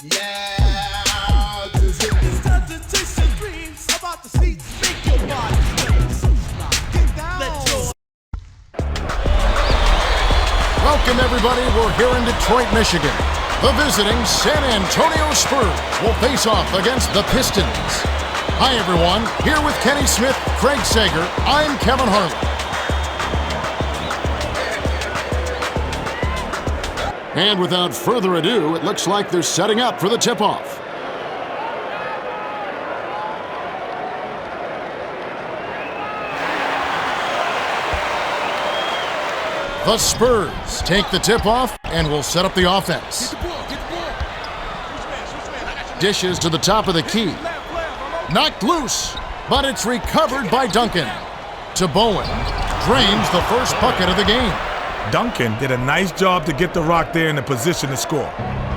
Yeah, cause it is time to chase your dreams about the seats, make your body dance. Get down. Welcome, everybody. We're here in Detroit, Michigan. The visiting San Antonio Spurs will face off against the Pistons. Hi, everyone. Here with Kenny Smith, Craig Sager, I'm Kevin Harlan. And without further ado, it looks like they're setting up for the tip-off. The Spurs take the tip-off and will set up the offense. Dishes to the top of the key. Knocked loose, but it's recovered by Duncan. To Bowen, drains the first bucket of the game. Duncan did a nice job to get the rock there in the position to score.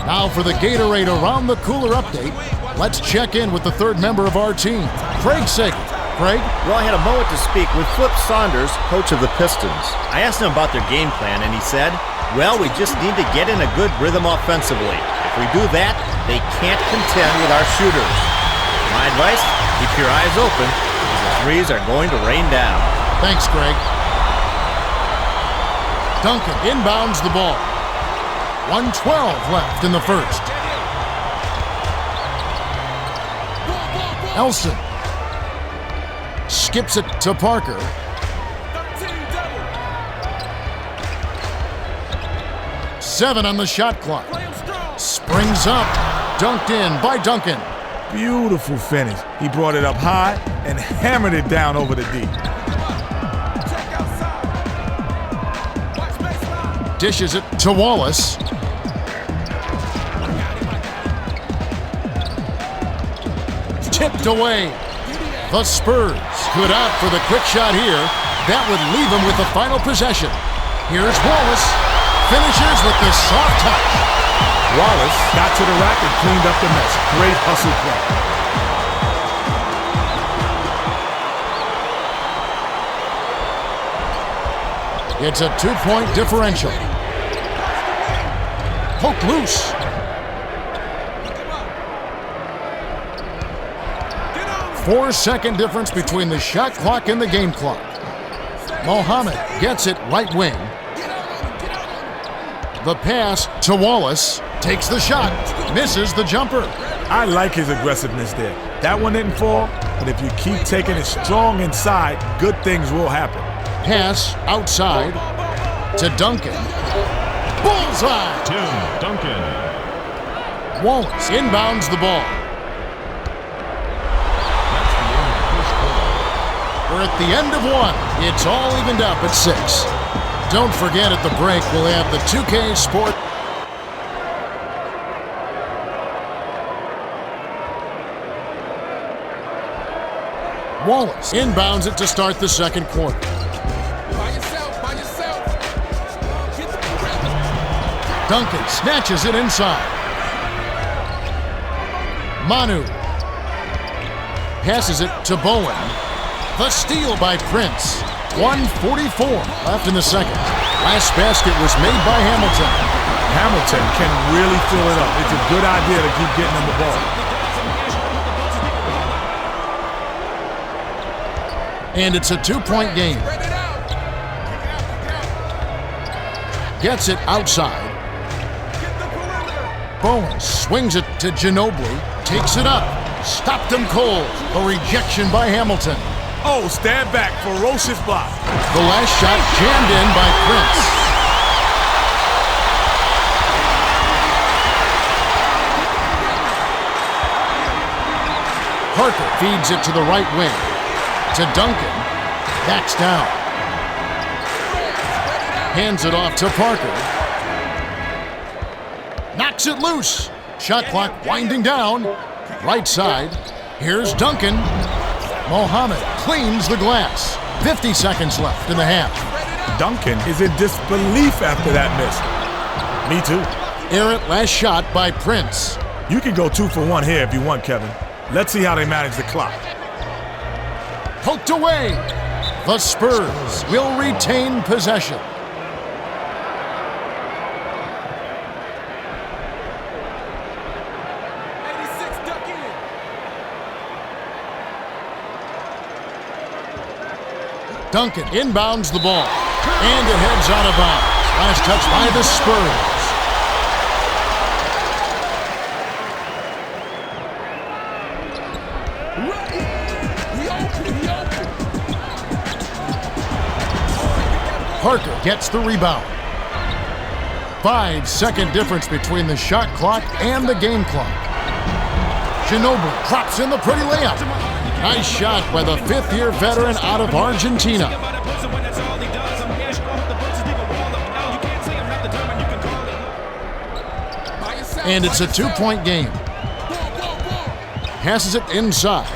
Now for the Gatorade Around the Cooler update, let's check in with the third member of our team, Craig Sager. Craig? Well, I had a moment to speak with Flip Saunders, coach of the Pistons. I asked him about their game plan, and he said, well, we just need to get in a good rhythm offensively. If we do that, they can't contend with our shooters. My advice, keep your eyes open, because the threes are going to rain down. Thanks, Craig. Duncan inbounds the ball. 1:12 left in the first. Elson skips it to Parker. Seven on the shot clock. Springs up. Dunked in by Duncan. Beautiful finish. He brought it up high and hammered it down over the D. Dishes it to Wallace. Tipped away. The Spurs could opt for the quick shot here. That would leave him with the final possession. Here's Wallace. Finishes with the soft touch. Wallace got to the rack and cleaned up the mess. Great hustle play. It's a 2-point differential. Poke loose. Four-second difference between the shot clock and the game clock. Mohammed gets it right wing. The pass to Wallace. Takes the shot. Misses the jumper. I like his aggressiveness there. That one didn't fall, but if you keep taking it strong inside, good things will happen. Pass outside to Duncan. Bullseye! To Duncan. Wallace inbounds the ball. We're at the end of one. It's all evened up at 6. Don't forget at the break we'll have the 2K Sport. Wallace inbounds it to start the second quarter. Duncan snatches it inside. Manu passes it to Bowen. The steal by Prince. 1:44 left in the second. Last basket was made by Hamilton. Hamilton can really fill it up. It's a good idea to keep getting him the ball. And it's a 2-point game. Gets it outside. Bowen swings it to Ginobili. Takes it up. Stopped him cold. A rejection by Hamilton. Oh, stand back. Ferocious block. The last shot jammed in by Prince. Parker feeds it to the right wing. To Duncan. Backs down. Hands it off to Parker. Knocks it loose. Shot clock winding down. Right side. Here's Duncan. Mohammed cleans the glass. 50 seconds left in the half. Duncan is in disbelief after that miss. Me too. Errant last shot by Prince. You can go 2 for 1 here if you want, Kevin. Let's see how they manage the clock. Poked away. The Spurs will retain possession. Duncan inbounds the ball, and it heads out of bounds. Last touch by the Spurs. Parker gets the rebound. 5-second difference between the shot clock and the game clock. Ginobili drops in the pretty layup. Nice shot by the fifth-year veteran out of Argentina. And it's a two-point game. Passes it inside.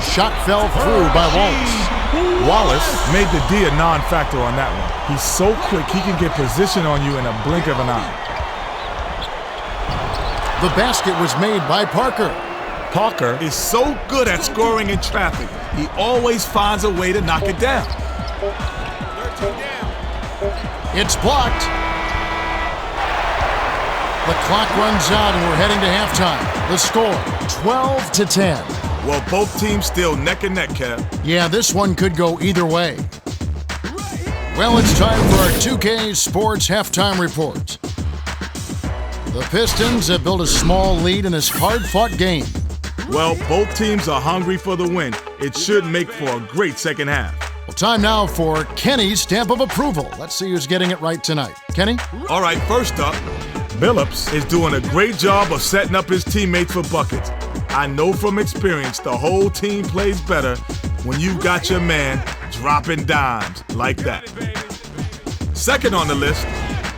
Shot fell through by Wallace. Wallace made the D a non-factor on that one. He's so quick, he can get position on you in a blink of an eye. The basket was made by Parker. Parker is so good at scoring in traffic, he always finds a way to knock it down. It's blocked. The clock runs out and we're heading to halftime. The score, 12-10. Well, both teams still neck and neck, Kev. Yeah, this one could go either way. Well, it's time for our 2K Sports Halftime Report. The Pistons have built a small lead in this hard-fought game. Well, both teams are hungry for the win. It should make for a great second half. Well, time now for Kenny's stamp of approval. Let's see who's getting it right tonight. Kenny? All right, first up, Billups is doing a great job of setting up his teammates for buckets. I know from experience the whole team plays better when you've got your man dropping dimes like that. Second on the list,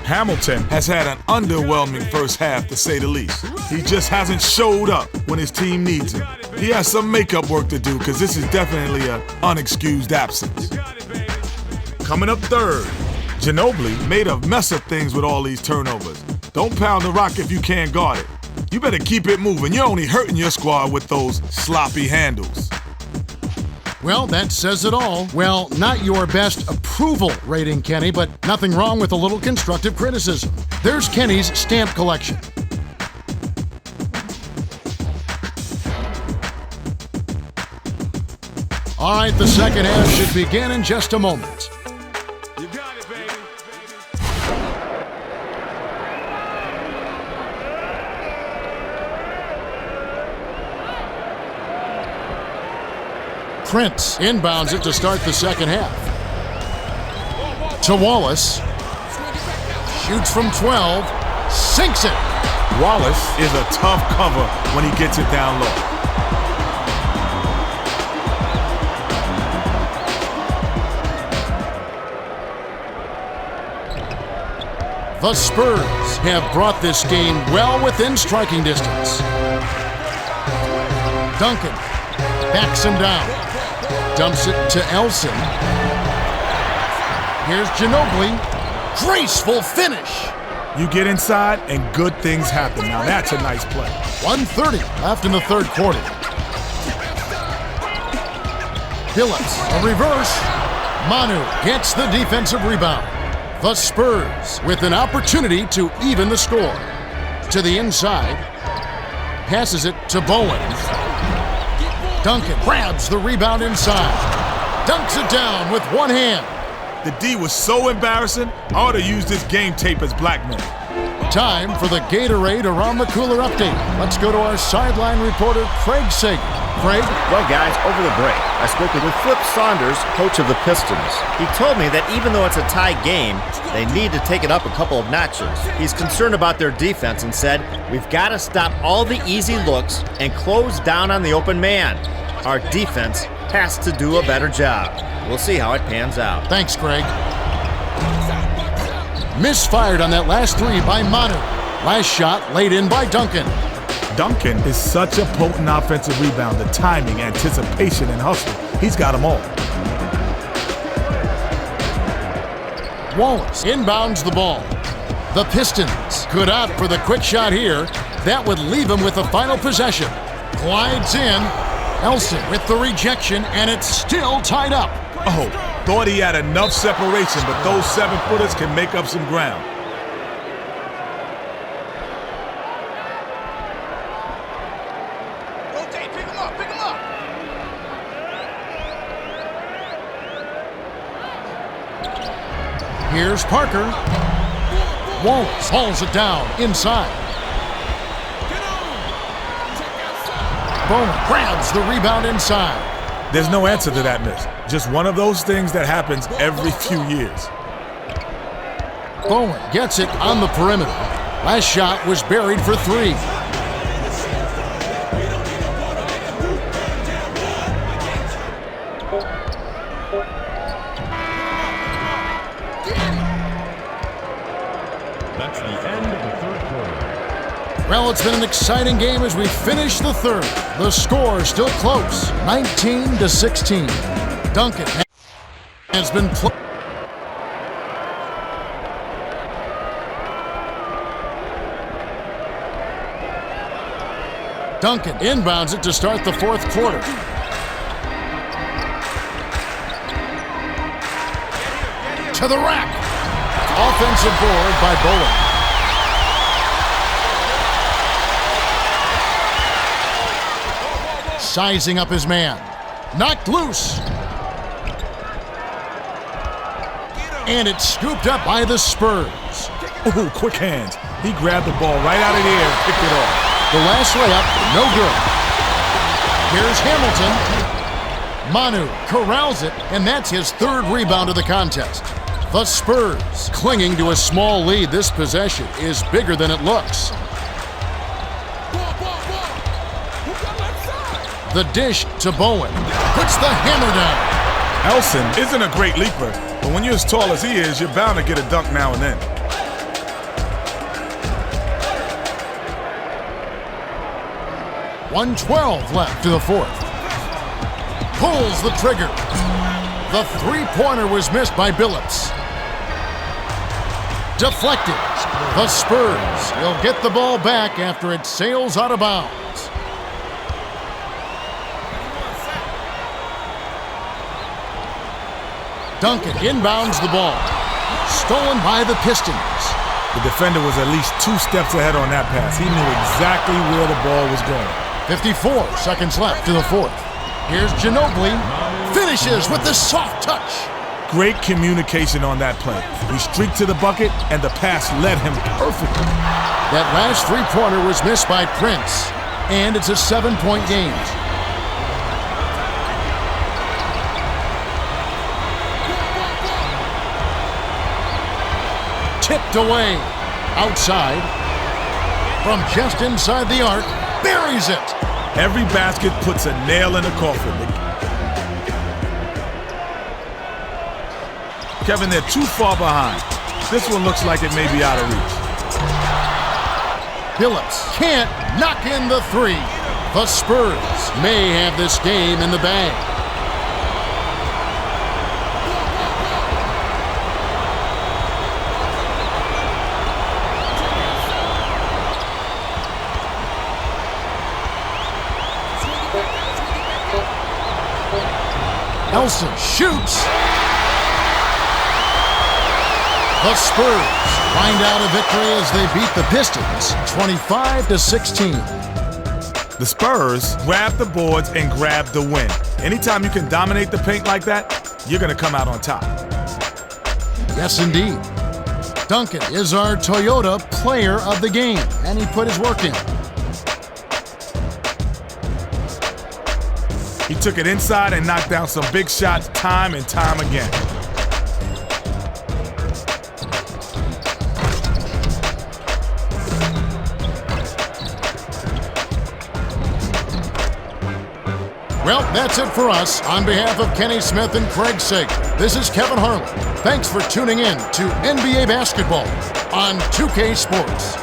Hamilton has had an underwhelming first half, to say the least. He just hasn't showed up when his team needs him. He has some makeup work to do because this is definitely an unexcused absence. Coming up third, Ginobili made a mess of things with all these turnovers. Don't pound the rock if you can't guard it. You better keep it moving. You're only hurting your squad with those sloppy handles. Well, that says it all. Well, not your best approval rating, Kenny, but nothing wrong with a little constructive criticism. There's Kenny's stamp collection. All right, the second half should begin in just a moment. You got it, baby. Prince inbounds it to start the second half. To Wallace. Shoots from 12. Sinks it. Wallace is a tough cover when he gets it down low. The Spurs have brought this game well within striking distance. Duncan backs him down. Dumps it to Elson. Here's Ginobili. Graceful finish. You get inside and good things happen. Now that's a nice play. 1:30 left in the third quarter. Billups, a reverse. Manu gets the defensive rebound. The Spurs with an opportunity to even the score. To the inside. Passes it to Bowen. Duncan grabs the rebound inside. Dunks it down with one hand. The D was so embarrassing, I ought to use this game tape as blackmail. Time for the Gatorade Around the Cooler update. Let's go to our sideline reporter, Craig Sagan. Craig? Well, guys, over the break, I spoke with Flip Saunders, coach of the Pistons. He told me that even though it's a tie game, they need to take it up a couple of notches. He's concerned about their defense and said, "We've got to stop all the easy looks and close down on the open man. Our defense has to do a better job." We'll see how it pans out. Thanks, Craig. Misfired on that last three by Manu. Last shot laid in by Duncan. Duncan is such a potent offensive rebounder. Timing, anticipation, and hustle. He's got them all. Wallace inbounds the ball. The Pistons could opt for the quick shot here. That would leave him with the final possession. Glides in. Elson with the rejection, and it's still tied up. Oh, thought he had enough separation, but those 7-footers can make up some ground. Rotate, pick him up, pick him up. Here's Parker. Wallace hauls it down inside. Bowman grabs the rebound inside. There's no answer to that miss. Just one of those things that happens every few years. Bowen gets it on the perimeter. Last shot was buried for three. That's the end of the third quarter. Well, it's been an exciting game as we finish the third. The score is still close, 19-16. Duncan has been played. Duncan inbounds it to start the fourth quarter. To the rack. Offensive board by Bowen. Sizing up his man. Knocked loose. And it's scooped up by the Spurs. Ooh, quick hands. He grabbed the ball right out of the air and picked it off. The last layup, no good. Here's Hamilton. Manu corrals it, and that's his third rebound of the contest. The Spurs, clinging to a small lead this possession, is bigger than it looks. The dish to Bowen. Puts the hammer down. Elson isn't a great leaper, but when you're as tall as he is, you're bound to get a dunk now and then. .112 left to the fourth. Pulls the trigger. The three-pointer was missed by Billups. Deflected. The Spurs will get the ball back after it sails out of bounds. Duncan inbounds the ball. Stolen by the Pistons. The defender was at least 2 steps ahead on that pass. He knew exactly where the ball was going. 54 seconds left to the fourth. Here's Ginobili. Finishes with the soft touch. Great communication on that play. He streaked to the bucket, and the pass led him perfectly. That last three-pointer was missed by Prince, and it's a 7-point game. Tipped away. Outside. From just inside the arc. Buries it. Every basket puts a nail in the coffin. Kevin, they're too far behind. This one looks like it may be out of reach. Billups can't knock in the three. The Spurs may have this game in the bag. Elson shoots. The Spurs find out a victory as they beat the Pistons 25-16. The Spurs grab the boards and grab the win. Anytime you can dominate the paint like that, you're going to come out on top. Yes, indeed. Duncan is our Toyota player of the game, and he put his work in. He took it inside and knocked down some big shots time and time again. Well, that's it for us. On behalf of Kenny Smith and Craig Sager, this is Kevin Harlan. Thanks for tuning in to NBA Basketball on 2K Sports.